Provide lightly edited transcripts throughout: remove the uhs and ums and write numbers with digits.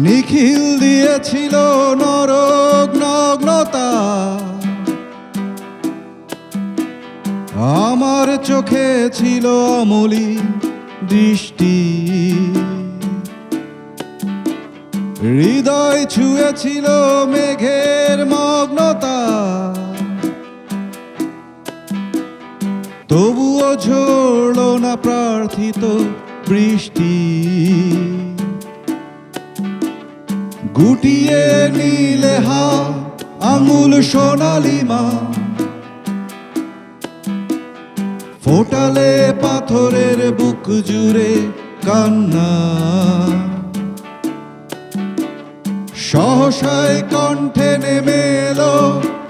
নিখিল দিয়েছিল নরক নগ্নতা, আমার চোখে ছিল অমলি দৃষ্টি। হৃদয় ছুঁয়েছিল মেঘের মগ্নতা, তবুও ঝরল না প্রার্থিত বৃষ্টি। গুটিয়ে নিলে হাত আঙুল সোনালি মা, ফোটালে পাথরের বুক জুড়ে কান্না। সহসায় কণ্ঠে নেমে এলো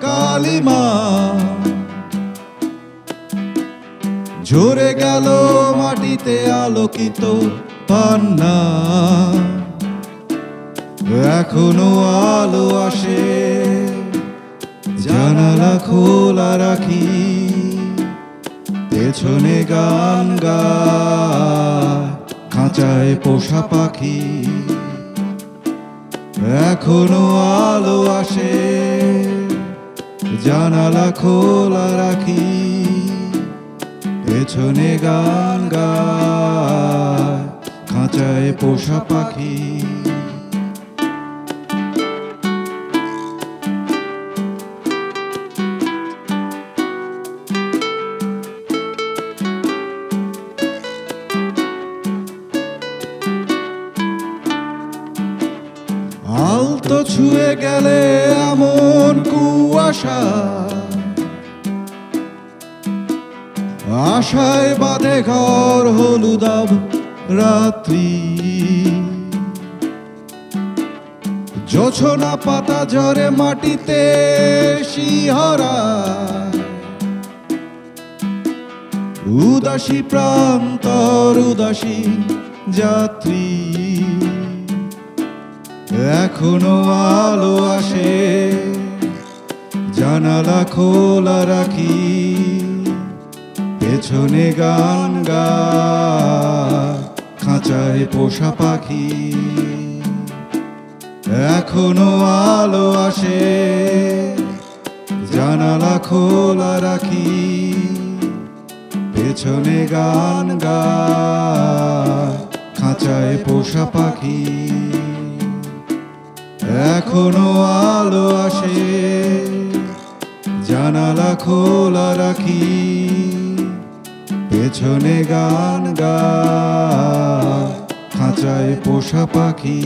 কালিমা, ঝরে গেল মাটিতে আলোকিত পান্না। এখনো আলো আসে, জানালা খোলা রাখি, পেছনে গান গায় খাঁচায় পোষা পাখি। এখনো আলো আসে, জানালা খোলা রাখি, পেছনে গান গায় খাঁচায় পোষা পাখি। আলতো ছুঁয়ে গেলে এমন কুয়াশা, আশায় বাঁধে ঘর হলুদাভ রাত্রি। জোছনা পাতা ঝরে মাটিতে শিহরা, উদাসী প্রান্তর উদাসী যাত্রী। এখনো আলো আসে, জানালা খোলা রাখি, পেছনে গান গায় খাঁচায় পোষা পাখি। এখনো আলো আসে, জানালা খোলা রাখি, পেছনে গান গায় খাঁচায় পোষা পাখি। এখনো আলো আসে, জানালা খোলা রাখি, পেছনে গান গায় খাঁচায় পোষা পাখি।